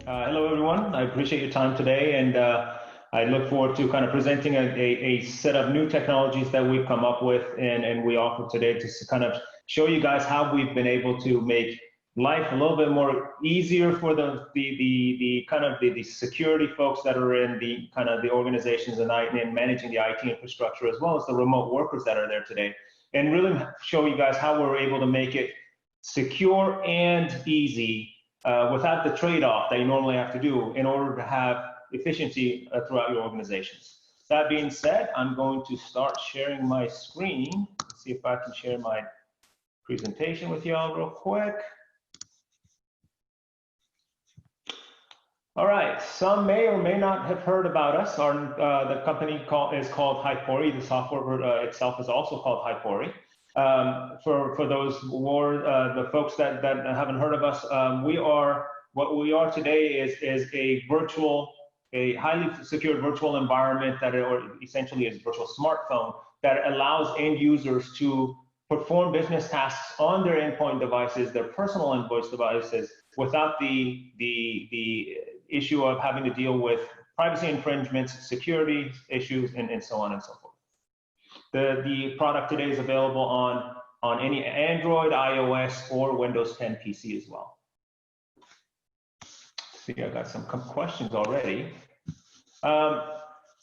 Hello, everyone. I appreciate your time today, and I look forward to kind of presenting a set of new technologies that we've come up with and we offer today to kind of show you guys how we've been able to make life a little bit more easier for the security folks that are in the kind of the organizations and managing the IT infrastructure, as well as the remote workers that are there today, and really show you guys how we're able to make it secure and easy without the trade-off that you normally have to do in order to have efficiency throughout your organizations. That being said, I'm going to start sharing my screen. Let's see if I can share my presentation with y'all real quick. All right, some may or may not have heard about us. The company is called Hypori. The software itself is also called Hypori. For those the folks that haven't heard of us, what we are today is a highly secured virtual environment or essentially is a virtual smartphone that allows end users to perform business tasks on their endpoint devices, their personal endpoint devices, without the issue of having to deal with privacy infringements, security issues, and so on and so forth. The product today is available on any Android, iOS, or Windows 10 PC as well. See, I got some questions already.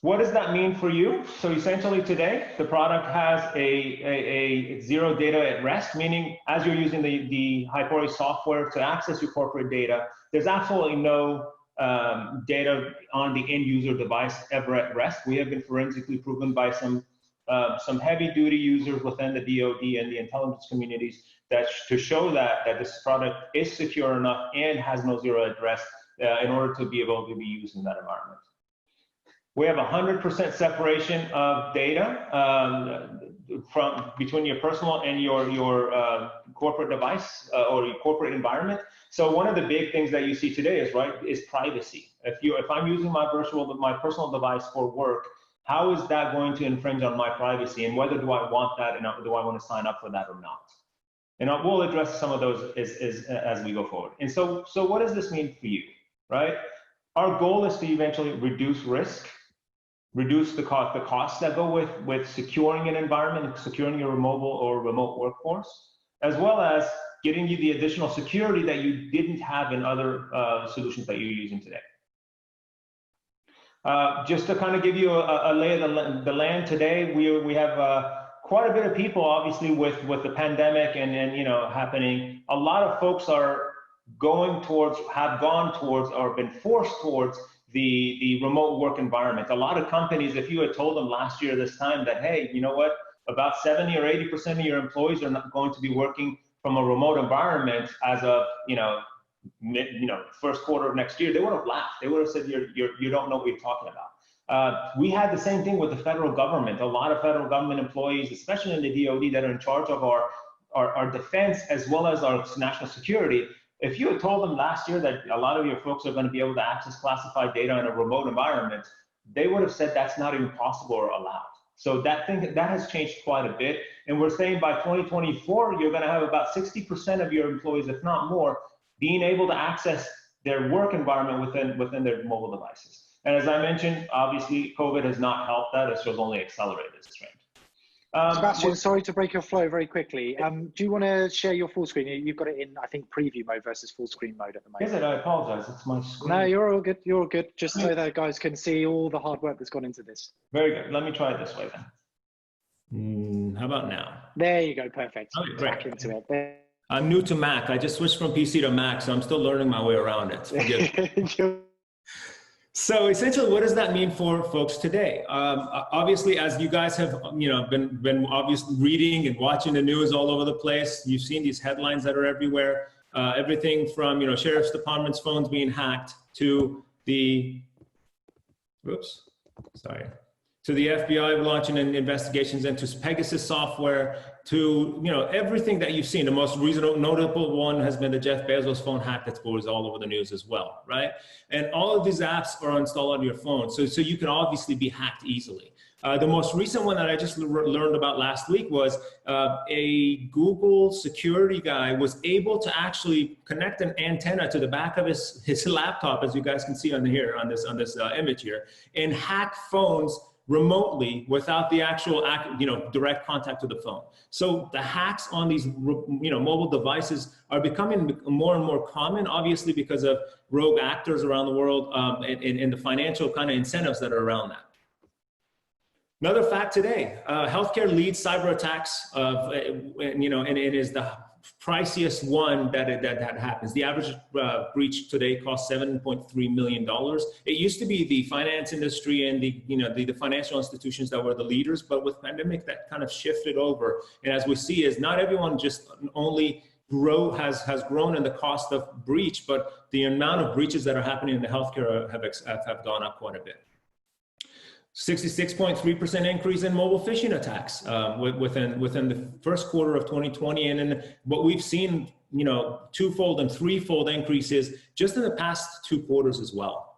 What does that mean for you? So essentially today, the product has a zero data at rest, meaning as you're using the Hypori software to access your corporate data, there's absolutely no data on the end user device ever at rest. We have been forensically proven by some heavy-duty users within the DoD and the intelligence communities to show that this product is secure enough and has no zero at rest in order to be able to be used in that environment. We have 100% separation of data between your personal and your corporate device or your corporate environment. So one of the big things that you see today is privacy. If I'm using my personal device for work, how is that going to infringe on my privacy, and whether do I want that, and do I want to sign up for that or not? And we'll address some of those as we go forward. And so what does this mean for you, right? Our goal is to eventually reduce risk, reduce the costs that go with securing an environment, securing your mobile or remote workforce, as well as getting you the additional security that you didn't have in other solutions that you're using today. Just to kind of give you a lay of the land today, we have quite a bit of people, obviously, with the pandemic and happening. A lot of folks have gone towards, or been forced towards the remote work environment. A lot of companies, if you had told them last year this time that, hey, you know what, about 70 or 80% of your employees are not going to be working from a remote environment as of first quarter of next year, they would have laughed. They would have said, you don't know what you're talking about. We had the same thing with the federal government. A lot of federal government employees, especially in the DoD, that are in charge of our defense as well as our national security. If you had told them last year that a lot of your folks are going to be able to access classified data in a remote environment, they would have said that's not even possible or allowed. So that has changed quite a bit. And we're saying by 2024, you're going to have about 60% of your employees, if not more, being able to access their work environment within their mobile devices. And as I mentioned, obviously, COVID has not helped that. It's just only accelerated this trend. Sebastian, sorry to break your flow very quickly. Do you want to share your full screen? You've got it in, I think, preview mode versus full screen mode at the moment. Is it? I apologize. It's my screen. No, you're all good. You're all good. Just so that guys can see all the hard work that's gone into this. Very good. Let me try it this way then. How about now? There you go. Perfect. Okay, great. Back into it. There. I'm new to Mac. I just switched from PC to Mac, so I'm still learning my way around it. So essentially, what does that mean for folks today? Obviously, as you guys have been obviously reading and watching the news all over the place, you've seen these headlines that are everywhere. Everything from sheriff's departments' phones being hacked to to the FBI launching investigations into Pegasus software, to everything that you've seen. The most recent notable one has been the Jeff Bezos phone hack that's always all over the news as well, right? And all of these apps are installed on your phone, so you can obviously be hacked easily. The most recent one that I just learned about last week was a Google security guy was able to actually connect an antenna to the back of his laptop, as you guys can see on this image here, and hack phones remotely without the actual direct contact to the phone. So the hacks on these mobile devices are becoming more and more common, obviously because of rogue actors around the world and the financial kind of incentives that are around that. Another fact today, healthcare leads cyber attacks, and it is the priciest one that happens. The average breach today costs $7.3 million. It used to be the finance industry and the financial institutions that were the leaders, but with pandemic that kind of shifted over. And as we see, is not everyone just only has grown in the cost of breach, but the amount of breaches that are happening in the healthcare have gone up quite a bit. 66.3% increase in mobile phishing attacks within the first quarter of 2020, and then what we've seen, twofold and threefold increases just in the past 2 quarters as well.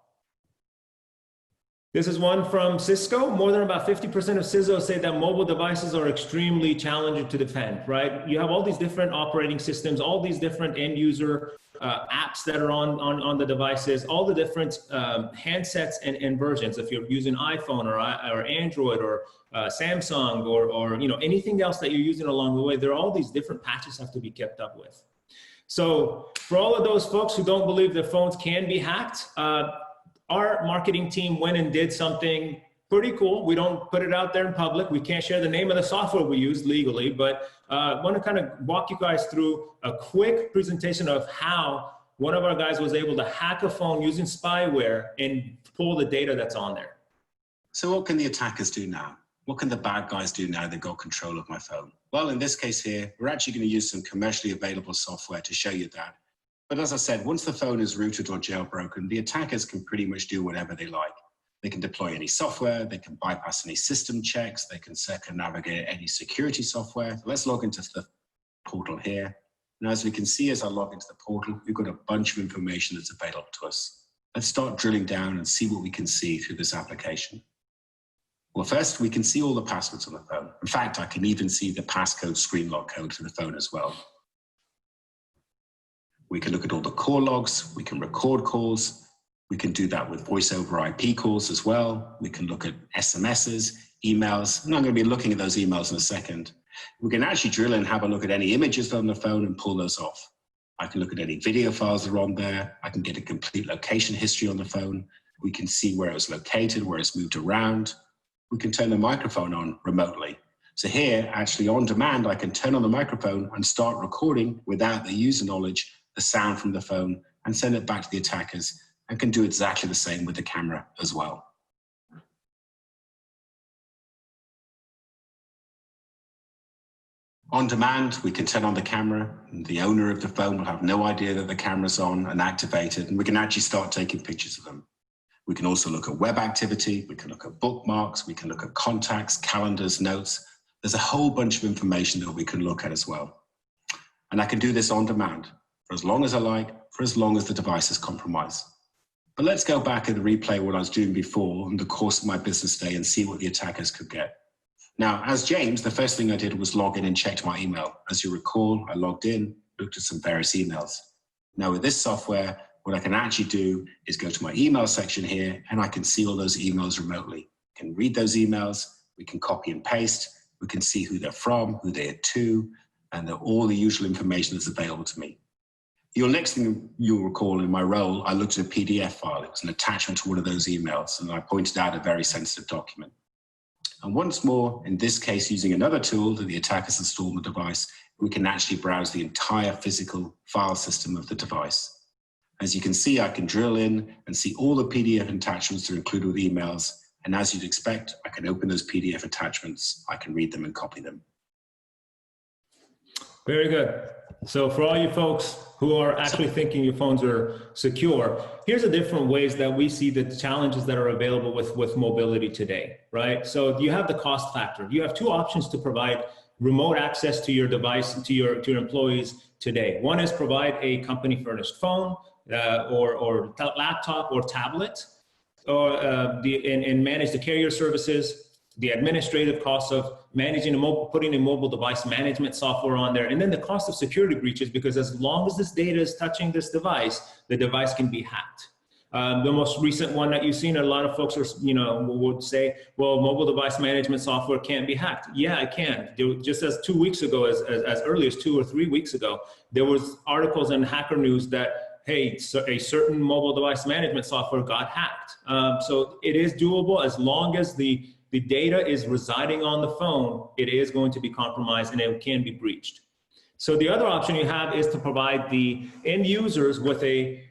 This is one from Cisco. More than about 50% of CISOs say that mobile devices are extremely challenging to defend, right? You have all these different operating systems, all these different end user apps that are on the devices, all the different handsets and versions. If you're using iPhone or Android or Samsung or anything else that you're using along the way, there are all these different patches have to be kept up with. So for all of those folks who don't believe their phones can be hacked, our marketing team went and did something pretty cool. We don't put it out there in public. We can't share the name of the software we use legally, but I want to kind of walk you guys through a quick presentation of how one of our guys was able to hack a phone using spyware and pull the data that's on there. So what can the attackers do now? What can the bad guys do now they've got control of my phone? Well, in this case here, we're actually going to use some commercially available software to show you that. But as I said, once the phone is rooted or jailbroken, the attackers can pretty much do whatever they like. They can deploy any software, they can bypass any system checks, they can circumnavigate any security software. Let's log into the portal here. Now, as we can see, as I log into the portal, we've got a bunch of information that's available to us. Let's start drilling down and see what we can see through this application. Well, first, we can see all the passwords on the phone. In fact, I can even see the passcode screen lock code for the phone as well. We can look at all the call logs, we can record calls, we can do that with voice over IP calls as well. We can look at SMSs, emails, and I'm going to be looking at those emails in a second. We can actually drill and have a look at any images on the phone and pull those off. I can look at any video files that are on there. I can get a complete location history on the phone. We can see where it was located, where it's moved around. We can turn the microphone on remotely. So here, actually on demand, I can turn on the microphone and start recording without the user knowledge the sound from the phone and send it back to the attackers, and can do exactly the same with the camera as well. On demand, we can turn on the camera, and the owner of the phone will have no idea that the camera's on and activated, and we can actually start taking pictures of them. We can also look at web activity, we can look at bookmarks, we can look at contacts, calendars, notes. There's a whole bunch of information that we can look at as well. And I can do this on demand, for as long as I like, for as long as the device is compromised. But let's go back and replay what I was doing before in the course of my business day and see what the attackers could get. Now, as James, the first thing I did was log in and checked my email. As you recall, I logged in, looked at some various emails. Now with this software, what I can actually do is go to my email section here, and I can see all those emails remotely. I can read those emails, we can copy and paste, we can see who they're from, who they're to, and all the usual information that's available to me. Your next thing you'll recall in my role, I looked at a PDF file. It was an attachment to one of those emails, and I pointed out a very sensitive document. And once more, in this case, using another tool that the attackers install on the device, we can actually browse the entire physical file system of the device. As you can see, I can drill in and see all the PDF attachments that are included with emails. And as you'd expect, I can open those PDF attachments, I can read them and copy them. Very good. So for all you folks who are actually thinking your phones are secure, here's the different ways that we see the challenges that are available with mobility today, right? So you have the cost factor. You have two options to provide remote access to your device, to your employees today. One is provide a company furnished phone or laptop or tablet, or and manage the carrier services, the administrative costs of managing putting a mobile device management software on there, and then the cost of security breaches, because as long as this data is touching this device, the device can be hacked. The most recent one that you've seen, a lot of folks are, would say, well, mobile device management software can't be hacked. Yeah, it can. Just as 2 weeks ago, as early as 2 or 3 weeks ago, there was articles in Hacker News that, hey, so a certain mobile device management software got hacked. So it is doable as long as the data is residing on the phone, it is going to be compromised and it can be breached. So the other option you have is to provide the end users with a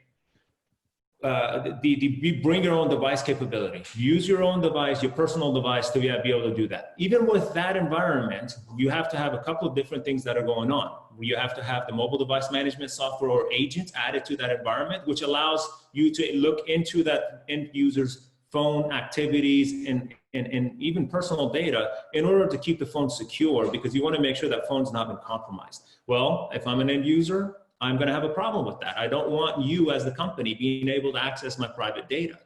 bring your own device capability. Use your own device, your personal device, to be able to do that. Even with that environment, you have to have a couple of different things that are going on. You have to have the mobile device management software or agent added to that environment, which allows you to look into that end user's phone activities and even personal data in order to keep the phone secure, because you want to make sure that phone's not been compromised. Well, if I'm an end user, I'm going to have a problem with that. I don't want you as the company being able to access my private data.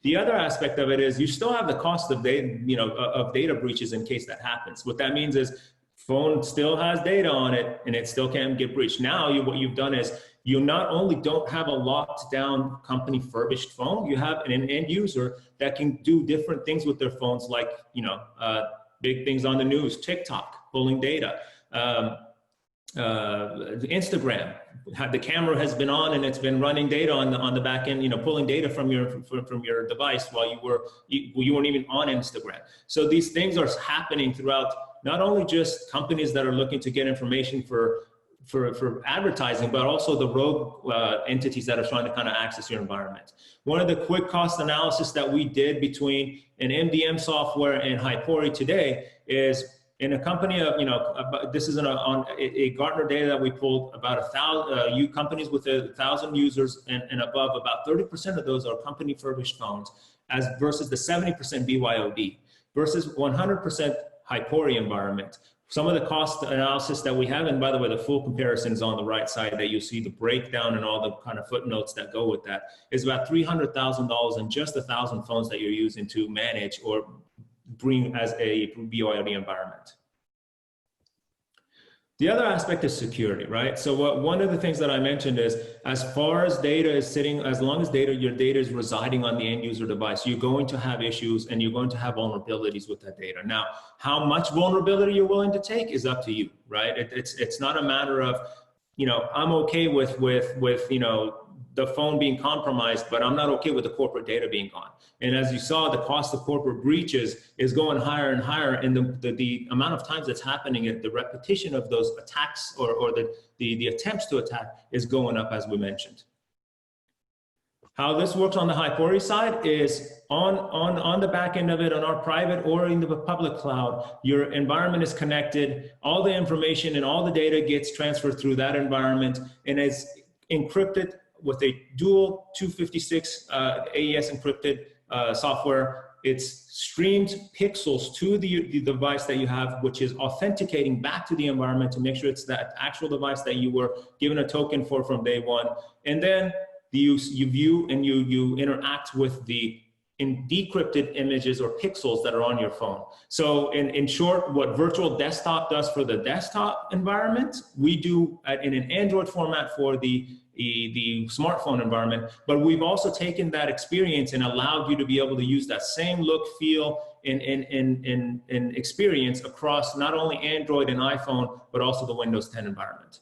The other aspect of it is you still have the cost of data, of data breaches in case that happens. What that means is phone still has data on it and it still can't get breached. Now what you've done is you not only don't have a locked down company furbished phone, you have an end user that can do different things with their phones, like, big things on the news, TikTok, pulling data, Instagram, the camera has been on and it's been running data on the back end, pulling data from your device while you weren't even on Instagram. So these things are happening throughout not only just companies that are looking to get information for advertising, but also the rogue entities that are trying to kind of access your environment. One of the quick cost analysis that we did between an MDM software and Hypori today is, in a company of, this is on a Gartner data that we pulled, about 1,000 companies with 1,000 users and above, about 30% of those are company furbished phones, as versus the 70% BYOD, versus 100% Hypori environment. Some of the cost analysis that we have, and by the way, the full comparison is on the right side, that you see the breakdown and all the kind of footnotes that go with that, is about $300,000 in just 1,000 phones that you're using to manage or bring as a BYOD environment. The other aspect is security, right? So one of the things that I mentioned is, as far as data is sitting, as long as your data is residing on the end user device, you're going to have issues and you're going to have vulnerabilities with that data. Now, how much vulnerability you're willing to take is up to you, right? It's not a matter of, I'm okay with the phone being compromised, but I'm not okay with the corporate data being gone. And as you saw, the cost of corporate breaches is going higher and higher, and the amount of times that's happening, the repetition of those attacks or the attempts to attack is going up, as we mentioned. How this works on the Hypori side is on the back end of it, on our private or in the public cloud, your environment is connected, all the information and all the data gets transferred through that environment, and it's encrypted with a dual 256 AES encrypted software. It's streamed pixels to the device that you have, which is authenticating back to the environment to make sure it's that actual device that you were given a token for from day one. And then you view and you interact with the decrypted images or pixels that are on your phone. So in short, what virtual desktop does for the desktop environment, we do in an Android format for the smartphone environment, but we've also taken that experience and allowed you to be able to use that same look, feel, and experience across not only Android and iPhone, but also the Windows 10 environment.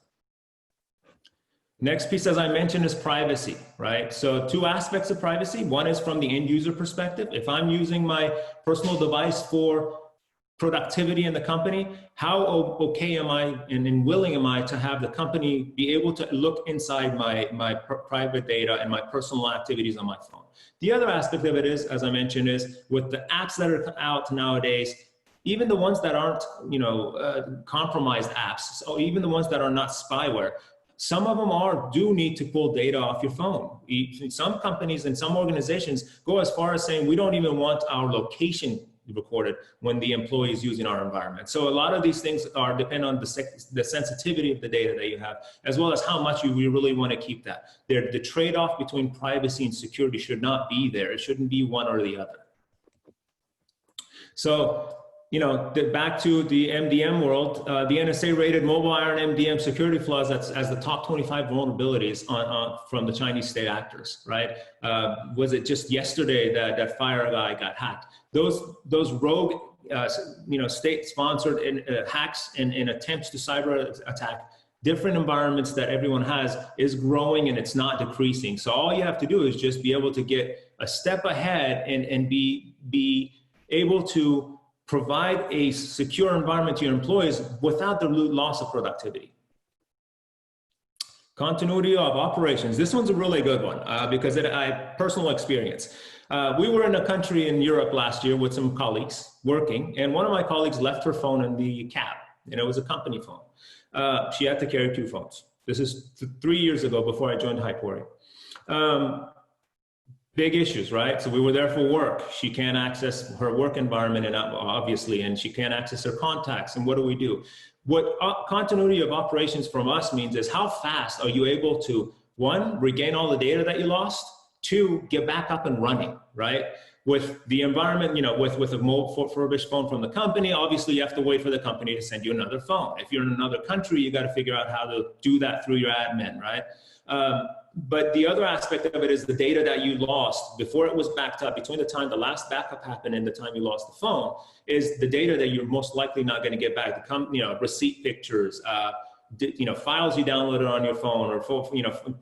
Next piece, as I mentioned, is privacy, right? So two aspects of privacy. One is from the end user perspective. If I'm using my personal device for productivity in the company, how okay am I and willing am I to have the company be able to look inside my private data and my personal activities on my phone? The other aspect of it is, as I mentioned, is with the apps that are out nowadays, even the ones that aren't, compromised apps, so even the ones that are not spyware, some of them do need to pull data off your phone. Some companies and some organizations go as far as saying, we don't even want our location recorded when the employee is using our environment. So a lot of these things depend on the sensitivity of the data that you have, as well as how much you really want to keep that. The trade-off between privacy and security should not be there. It shouldn't be one or the other. So, back to the MDM world, the NSA rated mobile iron MDM security flaws as the top 25 vulnerabilities from the Chinese state actors, right? Was it just yesterday that FireEye got hacked? Those rogue, state-sponsored hacks and attempts to cyber attack different environments that everyone has is growing, and it's not decreasing. So all you have to do is just be able to get a step ahead and be able to provide a secure environment to your employees without the loss of productivity. Continuity of operations. This one's a really good one because I personal experience. We were in a country in Europe last year with some colleagues working, and one of my colleagues left her phone in the cab, and it was a company phone. She had to carry 2 phones. This is 3 years ago before I joined Hypori. Big issues, right? So we were there for work. She can't access her work environment, and obviously, and she can't access her contacts. And what do? What continuity of operations from us means is how fast are you able to, 1, regain all the data that you lost, 2, get back up and running, right? With the environment, with a refurbished phone from the company, obviously you have to wait for the company to send you another phone. If you're in another country, you got to figure out how to do that through your admin, right? But the other aspect of it is the data that you lost before it was backed up, between the time the last backup happened and the time you lost the phone, is the data that you're most likely not going to get back. Receipt pictures, files you downloaded on your phone, or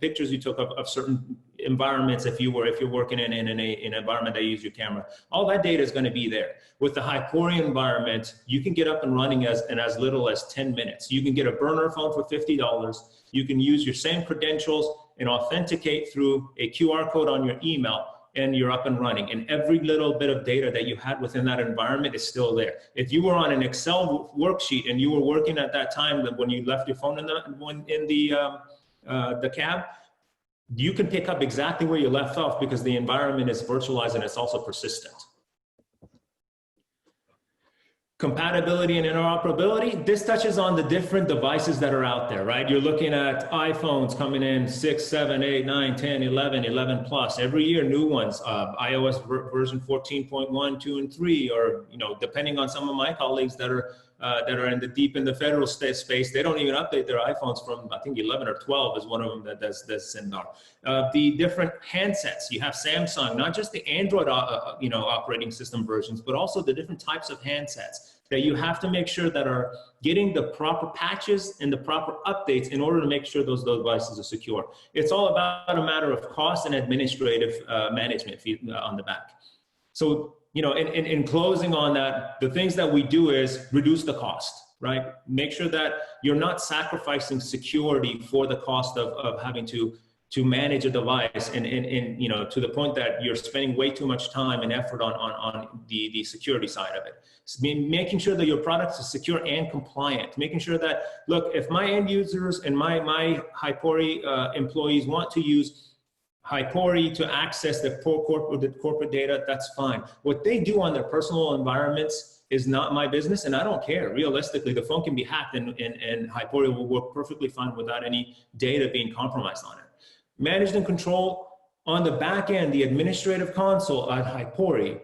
pictures you took of certain environments. If you're working in an environment that uses your camera, all that data is going to be there. With the Hypori environment, you can get up and running in as little as 10 minutes. You can get a burner phone for $50. You can use your same credentials and authenticate through a QR code on your email, and you're up and running. And every little bit of data that you had within that environment is still there. If you were on an Excel worksheet and you were working at that time when you left your phone in the cab, you can pick up exactly where you left off because the environment is virtualized and it's also persistent. Compatibility and interoperability, this touches on the different devices that are out there, right? You're looking at iPhones coming in 6, 7, 8, 9, 10, 11, 11 plus. Every year, new ones, iOS version 14.1, 2, and 3, or, depending on some of my colleagues that are deep in the federal space, they don't even update their iPhones from, I think 11 or 12 is one of them that does Sendar. The different handsets, you have Samsung, not just the Android operating system versions, but also the different types of handsets that you have to make sure that are getting the proper patches and the proper updates in order to make sure those devices are secure. It's all about a matter of cost and administrative management on the back. So, in closing on that, the things that we do is reduce the cost, right? Make sure that you're not sacrificing security for the cost of having to manage a device and to the point that you're spending way too much time and effort on the security side of it. So making sure that your product is secure and compliant, making sure that, look, if my end users and my Hypori employees want to use Hypori to access the corporate data, that's fine. What they do on their personal environments is not my business, and I don't care. Realistically, the phone can be hacked and Hypori will work perfectly fine without any data being compromised on it. Managed and controlled on the back end, the administrative console at Hypori,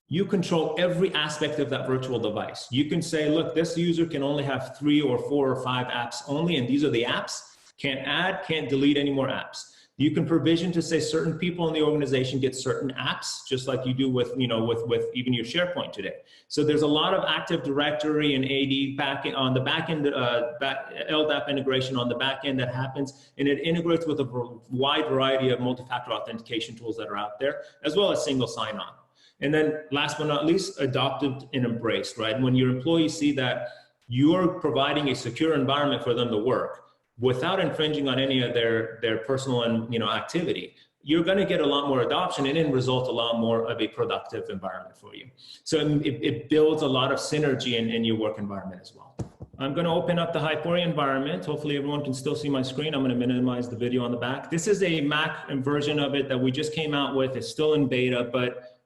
you control every aspect of that virtual device. You can say, look, this user can only have 3 or 4 or 5 apps only, and these are the apps. Can't add, can't delete any more apps. You can provision to say certain people in the organization get certain apps, just like you do with even your SharePoint today. So there's a lot of Active Directory and AD on the back end, LDAP integration on the back end that happens, and it integrates with a wide variety of multi-factor authentication tools that are out there, as well as single sign-on. And then last but not least, adopted and embraced, right? When your employees see that you're providing a secure environment for them to work, without infringing on any of their personal and activity, you're going to get a lot more adoption and then result a lot more of a productive environment for you. So it builds a lot of synergy in your work environment as well. I'm going to open up the Hypori environment. Hopefully everyone can still see my screen. I'm going to minimize the video on the back. This is a Mac version of it that we just came out with. It's still in beta, but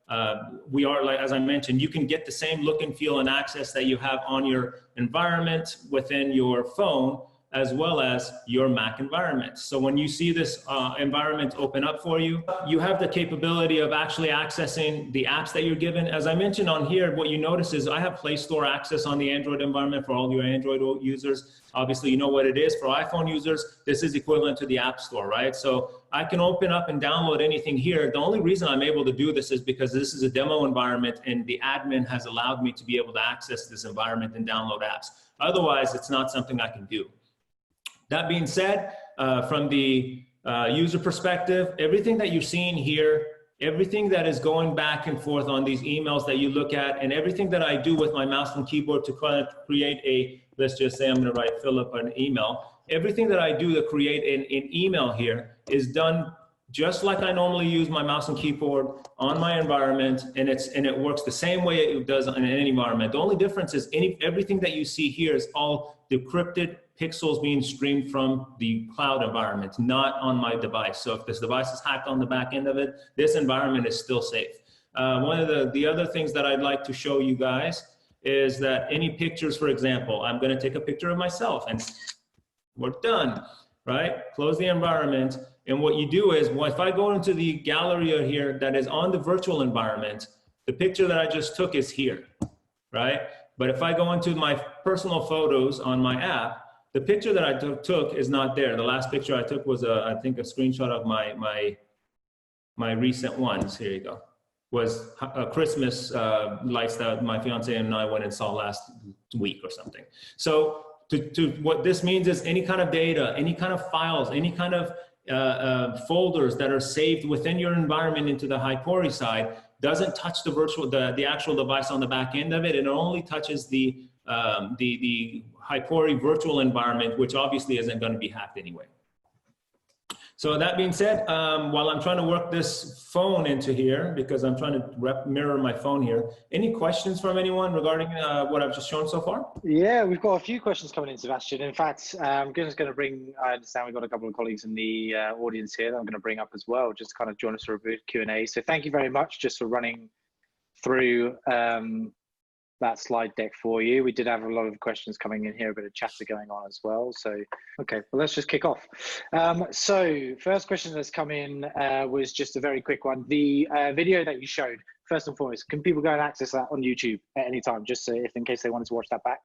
we are, like, as I mentioned, you can get the same look and feel and access that you have on your environment within your phone, as well as your Mac environment. So when you see this environment open up for you, you have the capability of actually accessing the apps that you're given. As I mentioned on here, what you notice is I have Play Store access on the Android environment for all your Android users. Obviously, you know what it is. For iPhone users, this is equivalent to the App Store, right? So I can open up and download anything here. The only reason I'm able to do this is because this is a demo environment and the admin has allowed me to be able to access this environment and download apps. Otherwise, it's not something I can do. That being said, from the user perspective, everything that you're seeing here, everything that is going back and forth on these emails that you look at, and everything that I do with my mouse and keyboard to kind of create a, let's just say I'm going to write Philip an email. Everything that I do to create an email here is done just like I normally use my mouse and keyboard on my environment, and it works the same way it does in any environment. The only difference is everything that you see here is all decrypted pixels being streamed from the cloud environment, not on my device. So if this device is hacked on the back end of it, this environment is still safe. One of the other things that I'd like to show you guys is that any pictures, for example, I'm going to take a picture of myself and we're done, right? Close the environment. And what you do is, well, if I go into the gallery here that is on the virtual environment, the picture that I just took is here, right? But if I go into my personal photos on my app, the picture that I took is not there. The last picture I took was, I think, a screenshot of my recent ones. Here you go. Was a Christmas lights that my fiance and I went and saw last week or something. So what this means is any kind of data, any kind of files, any kind of folders that are saved within your environment into the Hypori side doesn't touch the actual device on the back end of it. It only touches the Hypori virtual environment, which obviously isn't going to be hacked anyway. So that being said, while I'm trying to work this phone into here, because I'm trying to mirror my phone here, any questions from anyone regarding what I've just shown so far? Yeah, we've got a few questions coming in, Sebastian. In fact, I'm just going to bring, I understand we've got a couple of colleagues in the audience here that I'm going to bring up as well, just to kind of join us for a bit of Q&A. So thank you very much just for running through that slide deck for you. We did have a lot of questions coming in here, a bit of chatter going on as well. So, okay, well, let's just kick off. So first question that's come in was just a very quick one. The video that you showed, first and foremost, can people go and access that on YouTube at any time, just so if in case they wanted to watch that back?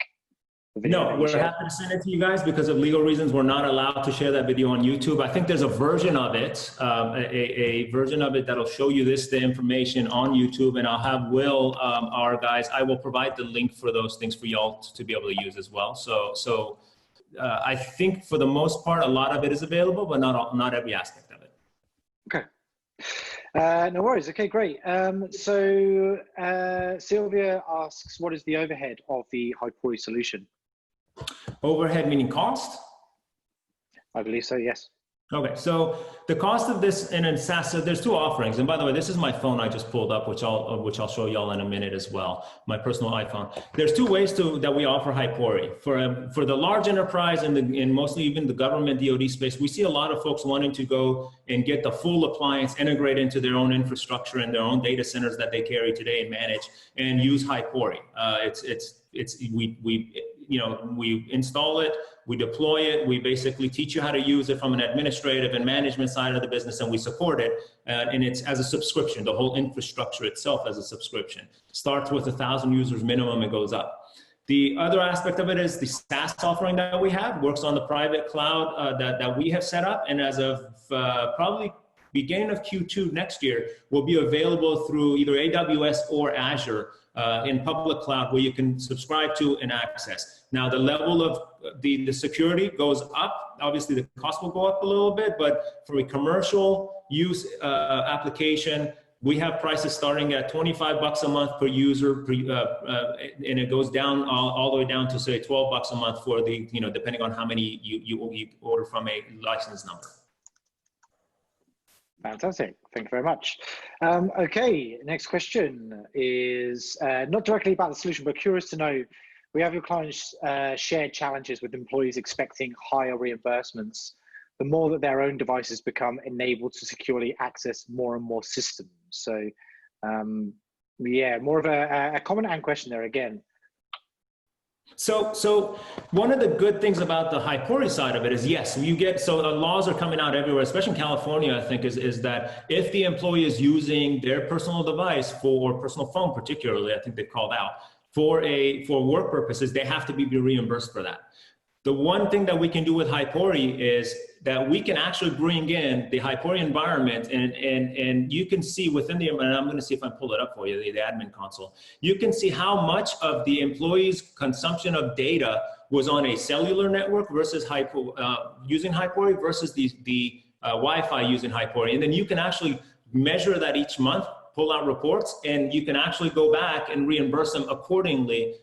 No, we're happy to send it to you guys. Because of legal reasons, we're not allowed to share that video on YouTube. I think there's a version of it, a version of it that'll show you the information on YouTube, and I'll have Will, our guys, I will provide the link for those things for y'all to be able to use as well. So I think for the most part, a lot of it is available, but not every aspect of it. Okay. No worries. Okay, great. So Sylvia asks, what is the overhead of the Hypori solution? Overhead meaning cost? I believe so, yes. Okay, so the cost of this in SaaS, so there's two offerings. And by the way, this is my phone I just pulled up, which I'll show y'all in a minute as well, my personal iPhone. There's two ways that we offer Hypori. For the large enterprise and mostly even the government DoD space, we see a lot of folks wanting to go and get the full appliance, integrate into their own infrastructure and their own data centers that they carry today and manage, and use Hypori. We install it, we deploy it, we basically teach you how to use it from an administrative and management side of the business, and we support it. And it's as a subscription, the whole infrastructure itself as a subscription. Starts with 1,000 users minimum and goes up. The other aspect of it is the SaaS offering that we have, works on the private cloud that we have set up, and as of probably beginning of Q2 next year, will be available through either AWS or Azure in public cloud, where you can subscribe to and access. Now, the level of the security goes up. Obviously, the cost will go up a little bit, but for a commercial use application, we have prices starting at $25 a month per user, and it goes down all the way down to, say, $12 a month for the, depending on how many you order from a license number. Fantastic. Thank you very much. Okay, next question is not directly about the solution, but curious to know, we have your clients shared challenges with employees expecting higher reimbursements the more that their own devices become enabled to securely access more and more systems. So yeah, more of a comment and question there again. So one of the good things about the Hypori side of it is, yes, you get, so the laws are coming out everywhere, especially in California, I think, is that if the employee is using their personal device or personal phone particularly, I think they called out, for work purposes, they have to be reimbursed for that. The one thing that we can do with Hypori is that we can actually bring in the Hypori environment, and you can see within the, and I'm going to see if I pull it up for you, the admin console. You can see how much of the employee's consumption of data was on a cellular network versus using Hypori versus the Wi-Fi using Hypori. And then you can actually measure that each month, pull out reports, and you can actually go back and reimburse them accordingly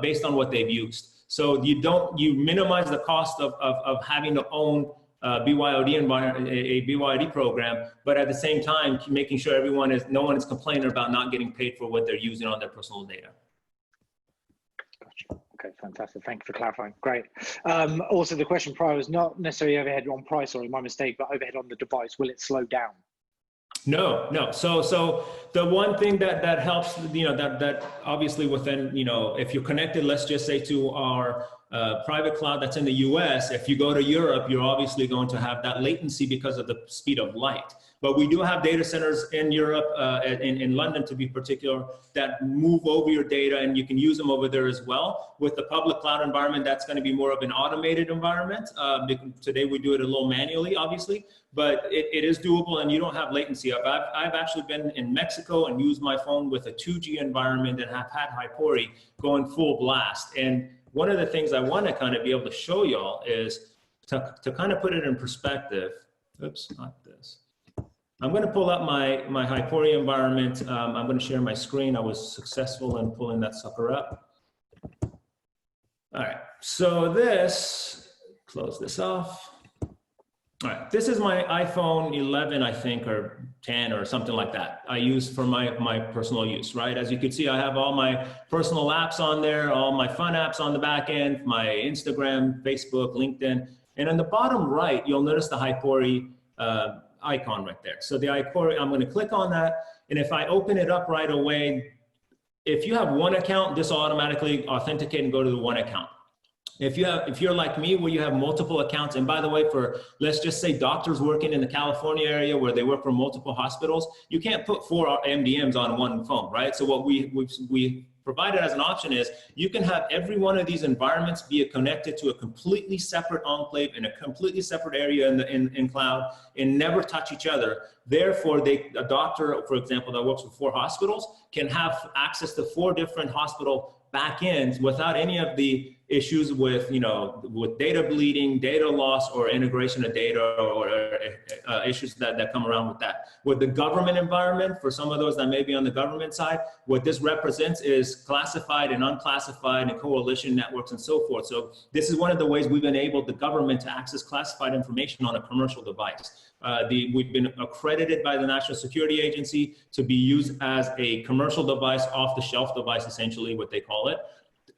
based on what they've used. So you minimize the cost of having to own BYOD environment, a BYOD program, but at the same time, making sure no one is complaining about not getting paid for what they're using on their personal data. Gotcha. Okay, fantastic. Thank you for clarifying. Great. Also, the question prior was not necessarily overhead on price, or my mistake, but overhead on the device. Will it slow down? No. So the one thing that helps, that obviously within, if you're connected, let's just say to our private cloud that's in the US, if you go to Europe, you're obviously going to have that latency because of the speed of light. But we do have data centers in Europe, in London to be particular, that move over your data, and you can use them over there as well. With the public cloud environment, that's going to be more of an automated environment. Today we do it a little manually, obviously, but it is doable, and you don't have latency. I've actually been in Mexico and used my phone with a 2G environment and have had Hypori going full blast. And one of the things I want to kind of be able to show y'all is to kind of put it in perspective. Oops, not this. I'm going to pull up my Hypori environment. I'm going to share my screen. I was successful in pulling that sucker up. All right, so close this off. All right, this is my iPhone 11, I think, or 10 or something like that. I use for my personal use, right? As you can see, I have all my personal apps on there, all my fun apps on the back end, my Instagram, Facebook, LinkedIn. And on the bottom right, you'll notice the Hypori icon right there. So the Hypori, I'm going to click on that. And if I open it up right away, if you have one account, this will automatically authenticate and go to the one account. If you're like me, where you have multiple accounts, and by the way, for let's just say doctors working in the California area where they work for multiple hospitals, you can't put 4 MDMs on one phone, right? So what we provided as an option is you can have every one of these environments be connected to a completely separate enclave in a completely separate area in cloud and never touch each other. Therefore, a doctor, for example, that works for 4 hospitals can have access to 4 different hospital backends without any of the issues with, with data bleeding, data loss, or integration of data, or issues that come around with that. With the government environment, for some of those that may be on the government side, what this represents is classified and unclassified and coalition networks and so forth. So this is one of the ways we've enabled the government to access classified information on a commercial device. We've been accredited by the National Security Agency to be used as a commercial device, off-the-shelf device, essentially what they call it,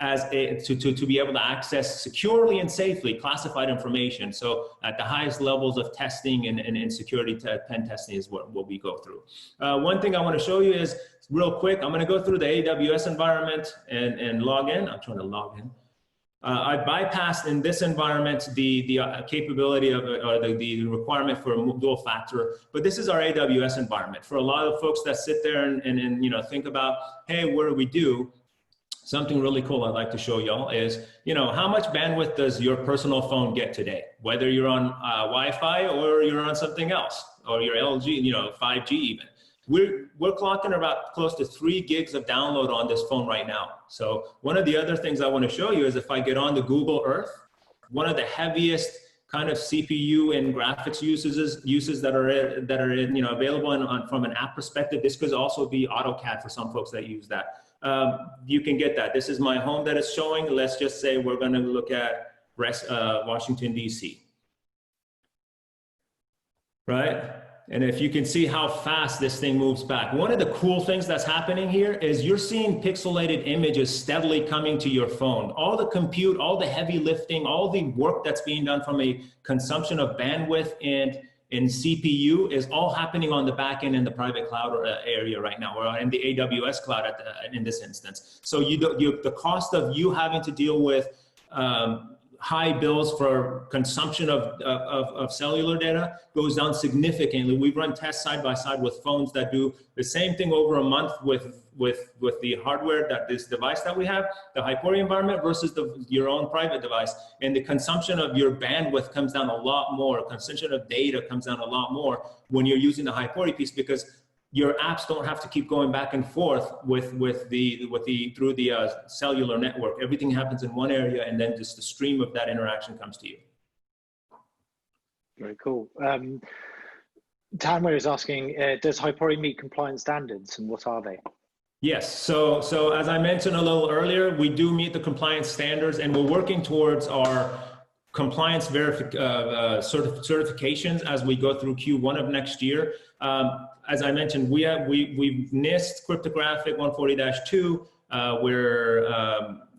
to be able to access securely and safely classified information. So at the highest levels of testing and security pen testing is what we go through. One thing I want to show you is real quick. I'm going to go through the AWS environment and log in. I'm trying to log in. I bypassed in this environment the capability of or the requirement for a dual factor, but this is our AWS environment. For a lot of folks that sit there and think about, hey, what do we do? Something really cool I'd like to show y'all is, how much bandwidth does your personal phone get today? Whether you're on Wi-Fi or you're on something else, or your LG, 5G even. We're clocking about close to 3 gigs of download on this phone right now. So one of the other things I want to show you is if I get on the Google Earth, one of the heaviest kind of CPU and graphics uses that are available from an app perspective. This could also be AutoCAD for some folks that use that. You can get that. This is my home that is showing. Let's just say we're going to look at Washington, D.C. Right? And if you can see how fast this thing moves back. One of the cool things that's happening here is you're seeing pixelated images steadily coming to your phone. All the compute, all the heavy lifting, all the work that's being done from a consumption of bandwidth and in CPU is all happening on the back end in the private cloud area right now, or in the AWS cloud in this instance. So the cost of you having to deal with high bills for consumption of cellular data goes down significantly. We've run tests side by side with phones that do the same thing over a month with the hardware, that this device that we have, the Hypori environment versus your own private device. And the consumption of your bandwidth comes down a lot more. Consumption of data comes down a lot more when you're using the Hypori piece, because your apps don't have to keep going back and forth through the cellular network. Everything happens in one area, and then just the stream of that interaction comes to you. Very cool. Tanway is asking, does Hypori meet compliance standards, and what are they? Yes, so as I mentioned a little earlier, we do meet the compliance standards, and we're working towards our compliance certifications as we go through Q1 of next year. As I mentioned, we've NIST cryptographic 140-2. We're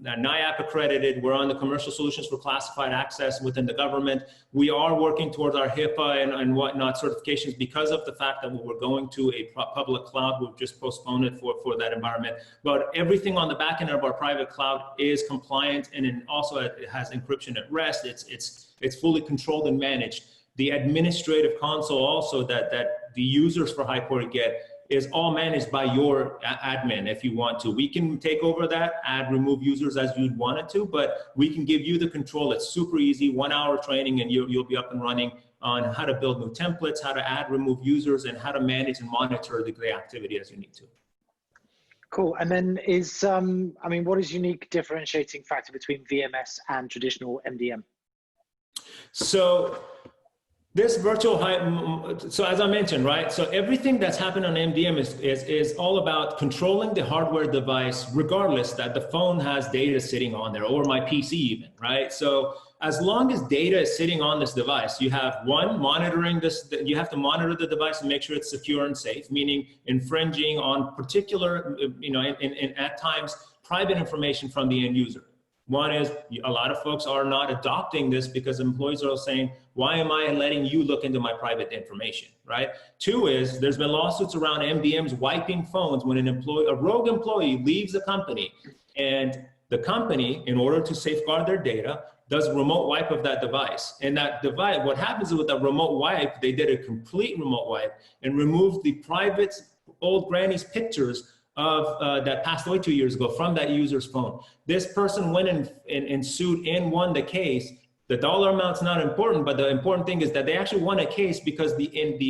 NIAP accredited. We're on the commercial solutions for classified access within the government. We are working towards our HIPAA and whatnot certifications because of the fact that we're going to a public cloud. We've just postponed it for that environment. But everything on the back end of our private cloud is compliant, and it also has encryption at rest. It's fully controlled and managed. The administrative console also that the users for Hypori get is all managed by your admin if you want to. We can take over that, remove users as you'd want it to, but we can give you the control. It's super easy, 1 hour training, and you'll be up and running on how to build new templates, how to remove users, and how to manage and monitor the activity as you need to. Cool. And then what is unique differentiating factor between VMS and traditional MDM? So this virtual so as I mentioned, right? So everything that's happened on MDM is all about controlling the hardware device, regardless that the phone has data sitting on there, or my PC even, right? So as long as data is sitting on this device, you have monitoring this, you have to monitor the device and make sure it's secure and safe, meaning infringing on particular, at times, private information from the end user. One is a lot of folks are not adopting this because employees are saying, why am I letting you look into my private information, right? Two is there's been lawsuits around MDMs wiping phones when a rogue employee leaves the company, and the company, in order to safeguard their data, does a remote wipe of that device. And that device, what happens is with that remote wipe, they did a complete remote wipe and removed the private old granny's pictures of that passed away 2 years ago from that user's phone. This person went and sued and won the case. The dollar amount's not important, but the important thing is that they actually won a case because the end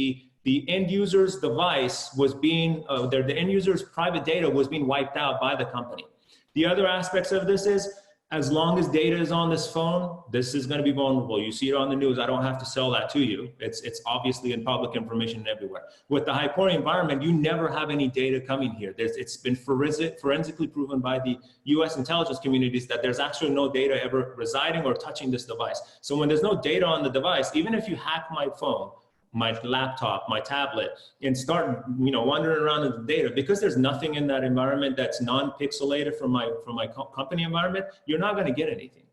user's device was being, the end user's private data was being wiped out by the company. The other aspects of this is, as long as data is on this phone, this is going to be vulnerable. You see it on the news. I don't have to sell that to you. It's obviously in public information everywhere. With the Hypori environment, you never have any data coming here. It's been forensically proven by the US intelligence communities that there's actually no data ever residing or touching this device. So when there's no data on the device, even if you hack my phone, my laptop, my tablet, and start wandering around in the data, because there's nothing in that environment that's non-pixelated from my company environment, you're not going to get anything.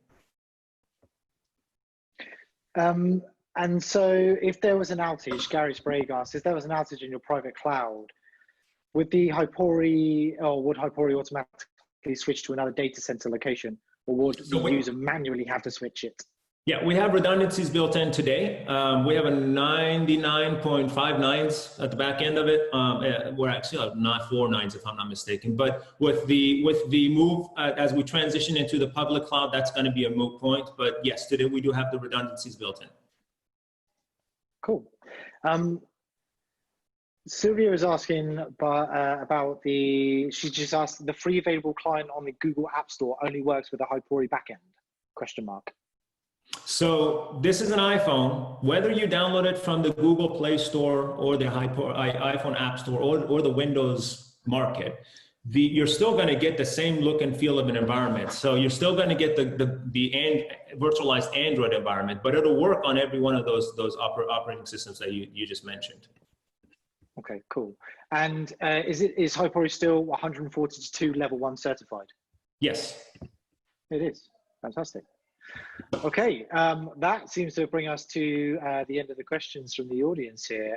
And so if there was an outage, Gary Sprague asked, if there was an outage in your private cloud, would Hypori automatically switch to another data center location, or would the user manually have to switch it? Yeah, we have redundancies built in today. We have a 99.59s at the back end of it. We're actually not 4 nines if I'm not mistaken. But with the move, as we transition into the public cloud, that's going to be a moot point. But yes, today we do have the redundancies built in. Cool. Sylvia is asking about she just asked, the free available client on the Google App Store only works with a Hypori backend? ? So this is an iPhone. Whether you download it from the Google Play Store or the iPhone App Store or the Windows Market, you're still going to get the same look and feel of an environment. So you're still going to get the virtualized Android environment, but it'll work on every one of those operating systems that you just mentioned. Okay, cool. And is Hypori still 142 level 1 certified? Yes. It is. Fantastic. Okay, that seems to bring us to the end of the questions from the audience here.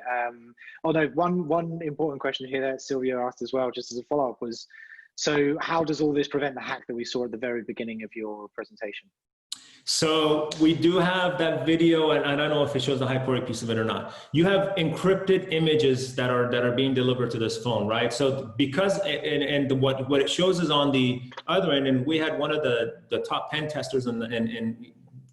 Oh no, one important question here that Sylvia asked as well, just as a follow-up, was, so how does all this prevent the hack that we saw at the very beginning of your presentation? So we do have that video, and I don't know if it shows the Hypori piece of it or not. You have encrypted images that are being delivered to this phone, right? So because, and what it shows is on the other end, and we had one of the top pen testers and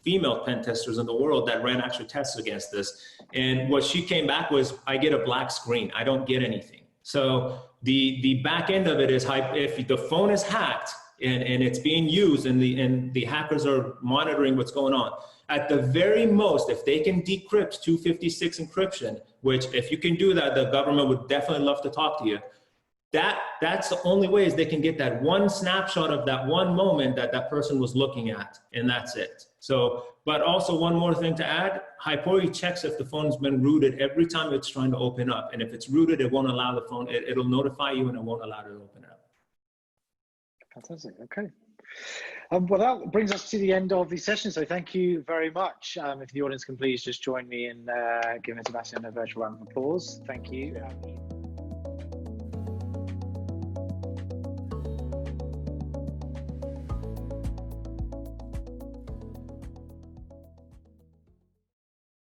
female pen testers in the world that ran actual tests against this. And what she came back was, I get a black screen. I don't get anything. So the back end of it is, if the phone is hacked, and it's being used, and the hackers are monitoring what's going on. At the very most, if they can decrypt 256 encryption, which if you can do that, the government would definitely love to talk to you. That's the only way is they can get that one snapshot of that one moment that that person was looking at, and that's it. So, but also one more thing to add, Hypori checks if the phone's been rooted every time it's trying to open up. And if it's rooted, it won't allow the phone, it'll notify you and it won't allow it to open up. Fantastic. Okay. Well, that brings us to the end of the session. So thank you very much. If the audience can please just join me in giving Sebastian a virtual round of applause. Thank you.